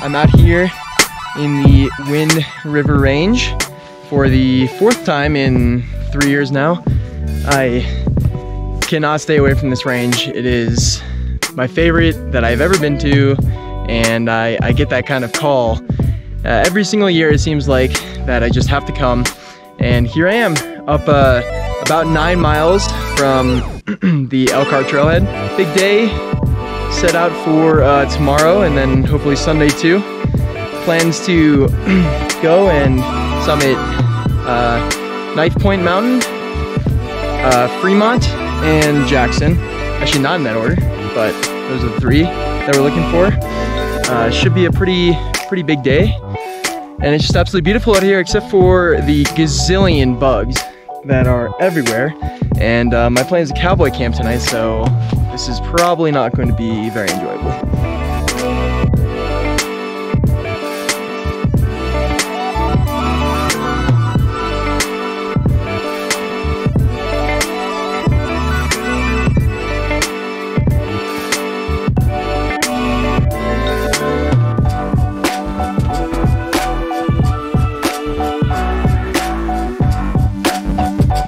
I'm out here in the Wind River Range for the 4th time in 3 years now. I cannot stay away from this range. It is my favorite that I've ever been to, and I get that kind of call every single year. It seems like that I just have to come, and here I am up about 9 miles from the Elkhart Trailhead. Big day set out for tomorrow and then hopefully Sunday too. Plans to go and summit Knife Point Mountain, Fremont, and Jackson. Actually not in that order, but those are the 3 that we're looking for. Should be a pretty big day, and it's just absolutely beautiful out here except for the gazillion bugs that are everywhere. And my plan is a cowboy camp tonight, so this is probably not going to be very enjoyable.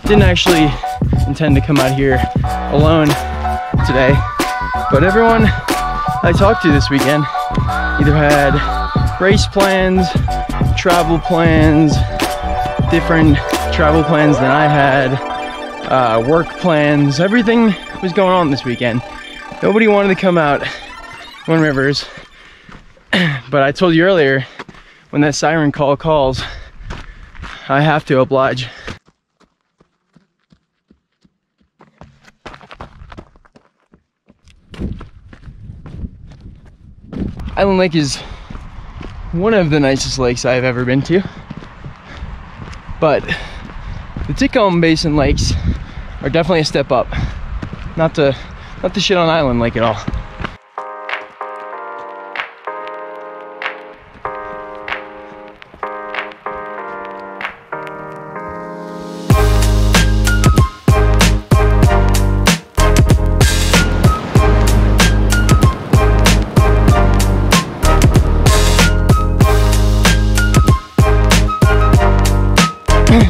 Didn't actually intend to come out here alone today, but everyone I talked to this weekend either had race plans, travel plans, different travel plans than I had, work plans. Everything was going on this weekend. Nobody wanted to come out Wind Rivers, but I told you earlier, when that siren call calls, I have to oblige. Island Lake is one of the nicest lakes I've ever been to, but the Indian Basin lakes are definitely a step up. Not to shit on Island Lake at all.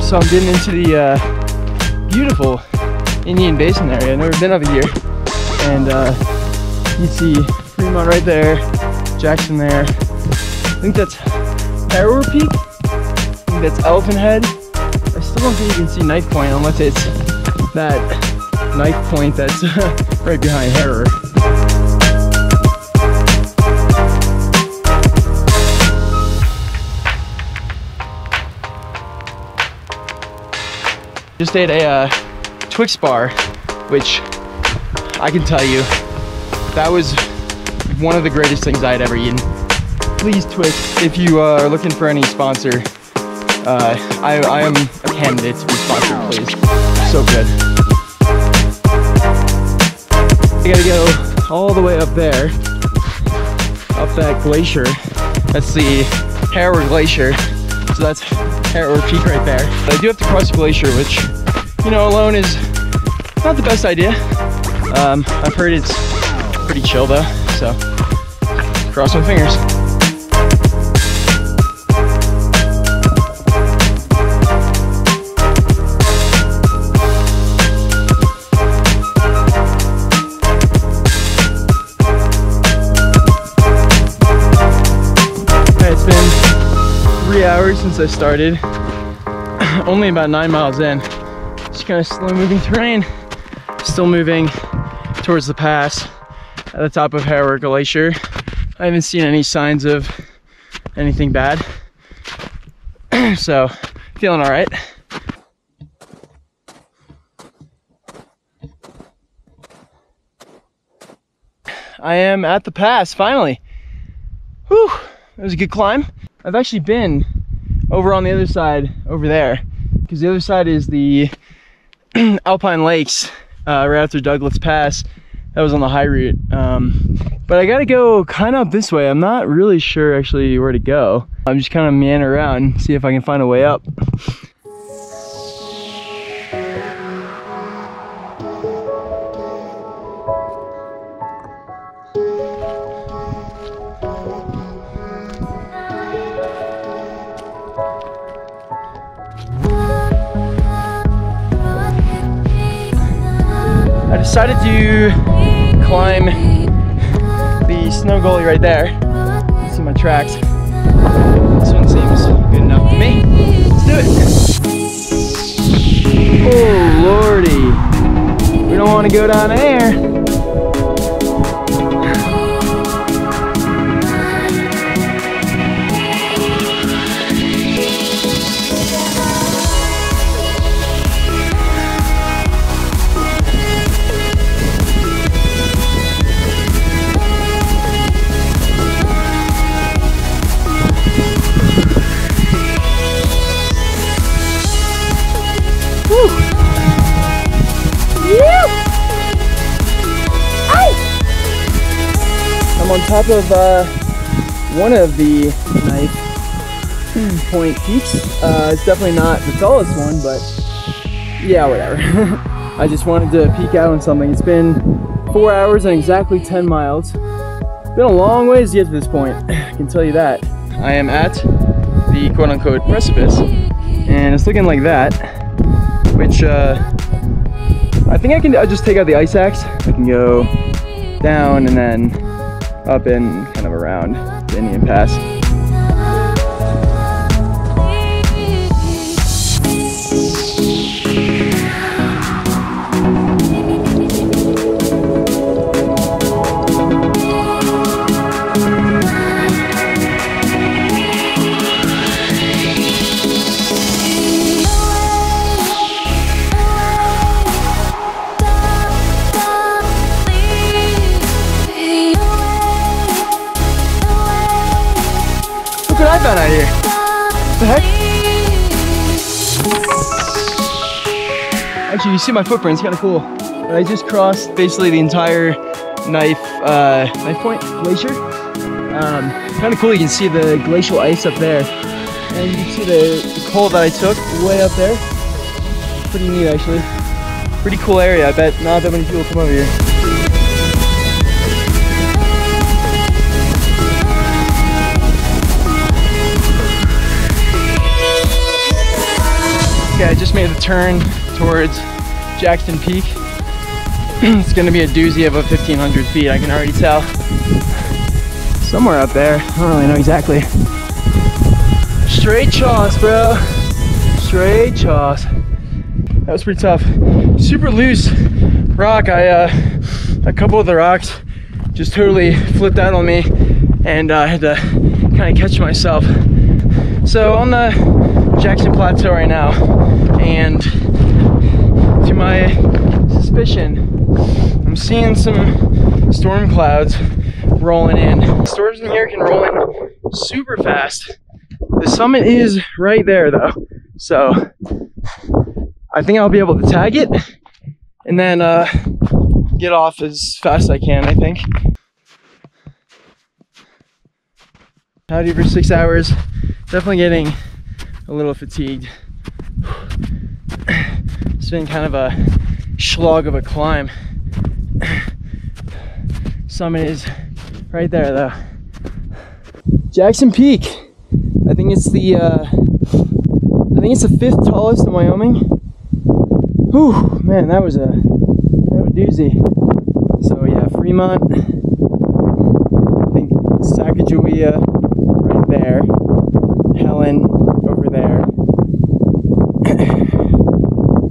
So I'm getting into the beautiful Indian Basin area. I've never been over here, and you see Fremont right there, Jackson there. I think that's Harrow Peak. I think that's Elephant Head. I still don't think you can see Knife Point unless it's that Knife Point that's right behind Harrow. Just ate a Twix bar, which I can tell you, that was one of the greatest things I had ever eaten. Please, Twix, if you are looking for any sponsor, I am a candidate to be sponsored, please. So good. I gotta go all the way up there, up that glacier. That's the Harrow Glacier, so that's Harrow Peak right there. But I do have to cross the glacier, which, you know, alone is not the best idea. I've heard it's pretty chill though, so cross my fingers. It's been 3 hours since I started, only about 9 miles in. Just kind of slow moving terrain, still moving towards the pass at the top of Harrow Glacier. I haven't seen any signs of anything bad, so feeling all right. I am at the pass, finally. Whew, it was a good climb. I've actually been over on the other side, over there, because the other side is the Alpine Lakes, right after Douglas Pass. That was on the high route, but I gotta go kind of up this way. I'm not really sure actually where to go. I'm just kind of meandering around, see if I can find a way up. decided to climb the snow gully right there. You see my tracks. This one seems good enough to me. Let's do it. Oh lordy, we don't want to go down there. I'm on top of one of the knife point peaks. It's definitely not the tallest one, but yeah, whatever. I just wanted to peek out on something. It's been 4 hours and exactly 10 miles. It's been a long ways to get to this point, I can tell you that. I am at the quote-unquote precipice, and it's looking like that, which I think I'll just take out the ice axe. I can go down and then up and kind of around the Indian Pass. Look what I found out here. What the heck? Actually, you see my footprint, it's kind of cool. But I just crossed basically the entire knife point glacier. Kind of cool, you can see the glacial ice up there. And you can see the cold that I took way up there. Pretty neat actually. Pretty cool area, I bet not that many people come over here. Okay, I just made the turn towards Jackson Peak. It's gonna be a doozy of a 1,500 feet, I can already tell. Somewhere up there, I don't really know exactly. Straight choss, bro. Straight choss. That was pretty tough. Super loose rock. A couple of the rocks just totally flipped out on me, and I had to kind of catch myself. So on the Jackson Plateau right now, and to my suspicion, I'm seeing some storm clouds rolling in. Storms in here can roll in super fast. The summit is right there though, so I think I'll be able to tag it and then get off as fast as I can, I think. Out here for 6 hours, definitely getting a little fatigued. It's been kind of a slog of a climb. Summit is right there though. Jackson Peak. I think it's the 5th tallest in Wyoming. Whew, man, that was a doozy. So yeah, Fremont. I think Sacagawea right there. Helen over there.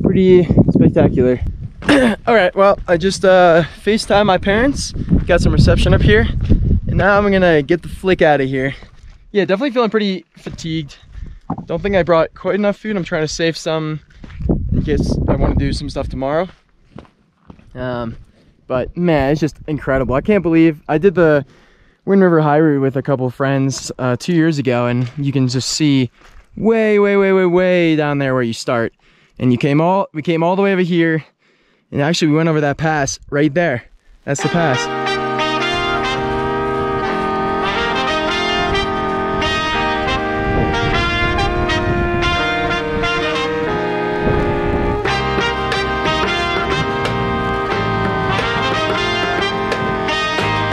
Pretty spectacular. All right, well, I just FaceTimed my parents, got some reception up here, and now I'm gonna get the flick out of here. Yeah, definitely feeling pretty fatigued. Don't think I brought quite enough food. I'm trying to save some in case I want to do some stuff tomorrow. But man, it's just incredible. I can't believe I did the Wind River High Route with a couple of friends 2 years ago, and you can just see way down there where you start. And we came all the way over here, and actually we went over that pass right there. That's the pass.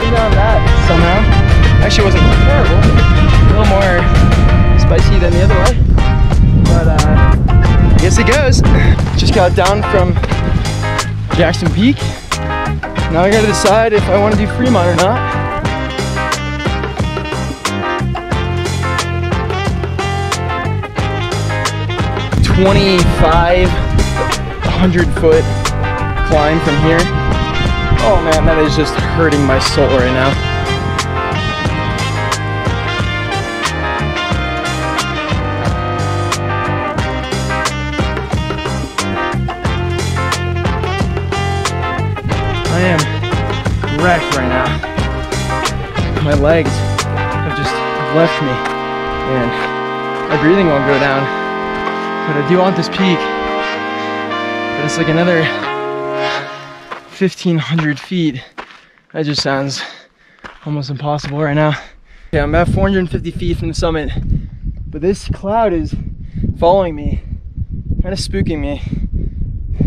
Down that somehow. Actually, it wasn't terrible. A little more spicy than the other one, but I guess it goes. Just got down from Jackson Peak. Now I gotta decide if I want to do Fremont or not. $2,500-foot climb from here. Oh man, that is just hurting my soul right now. I am wrecked right now. My legs have just left me and my breathing won't go down. But I do want this peak. But it's like another 1,500 feet. That just sounds almost impossible right now. Okay, I'm about 450 feet from the summit, but this cloud is following me, kind of spooking me. I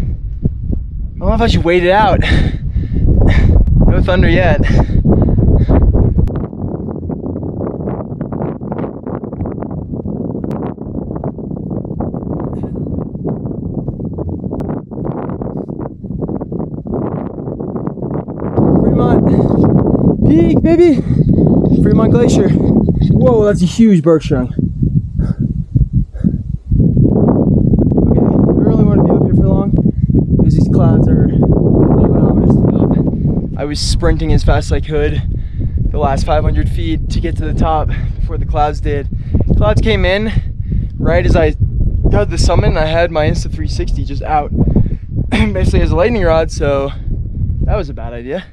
don't know if I should wait it out. No thunder yet. Fremont Peak, baby! Fremont Glacier. Whoa, that's a huge Berkshire. Okay, I don't really want to be up here for long because these clouds are a little bit ominous to go up. I was sprinting as fast as I could the last 500 feet to get to the top before the clouds did. Clouds came in right as I got to the summit and I had my Insta360 just out basically as a lightning rod, so that was a bad idea.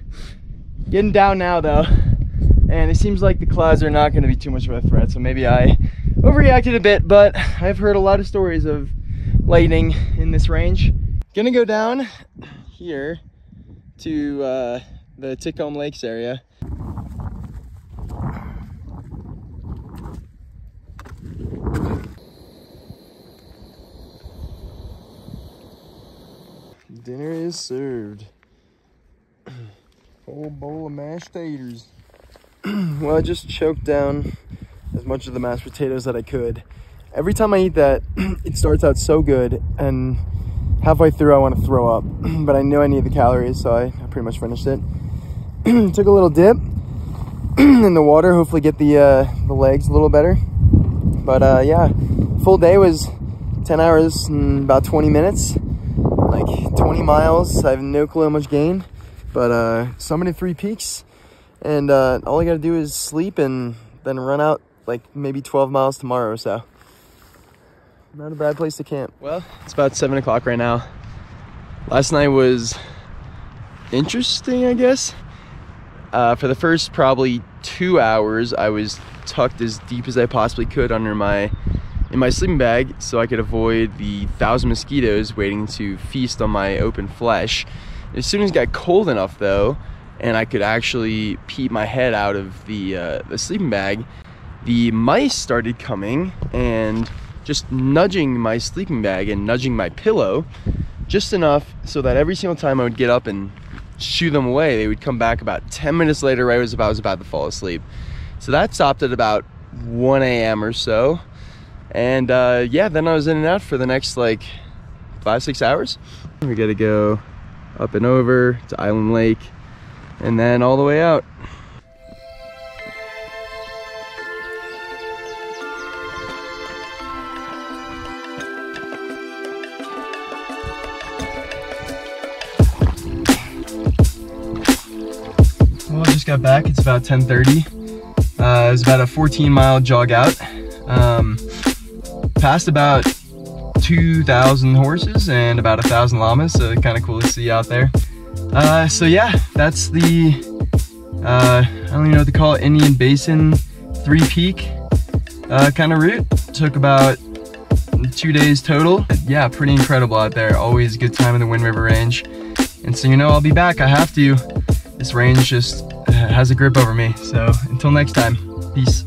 Getting down now though, and it seems like the clouds are not going to be too much of a threat, so maybe I overreacted a bit, but I've heard a lot of stories of lightning in this range. Gonna go down here to the Tacoma Lakes area. Dinner is served. Whole bowl of mashed taters. Well, I just choked down as much of the mashed potatoes that I could. Every time I eat that, it starts out so good, and halfway through I want to throw up. But I knew I need the calories, so I pretty much finished it. Took a little dip in the water, hopefully get the legs a little better. But yeah, full day was 10 hours and about 20 minutes. Like 20 miles. I have no clue how much gain, but summited 3 peaks, and all I gotta do is sleep and then run out like maybe 12 miles tomorrow or so. Not a bad place to camp. Well, it's about 7 o'clock right now. Last night was interesting, I guess. For the first probably 2 hours, I was tucked as deep as I possibly could under in my sleeping bag so I could avoid the 1,000 mosquitoes waiting to feast on my open flesh. As soon as it got cold enough though, and I could actually peep my head out of the sleeping bag, the mice started coming and just nudging my sleeping bag and nudging my pillow just enough so that every single time I would get up and shoo them away, they would come back about 10 minutes later right as I was about to fall asleep. So that stopped at about 1 a.m. or so. And yeah, then I was in and out for the next like 5-6 hours. We gotta go up and over to Island Lake and then all the way out. Well, I just got back. It's about 10:30. It was about a 14-mile jog out. Passed about 2,000 horses and about 1,000 llamas, so kind of cool to see out there. So yeah, that's the I don't even know what to call it, Indian Basin 3-peak kind of route. Took about 2 days total. Yeah, pretty incredible out there. Always a good time in the Wind River Range. And so you know I'll be back. I have to. This range just has a grip over me. So until next time, peace.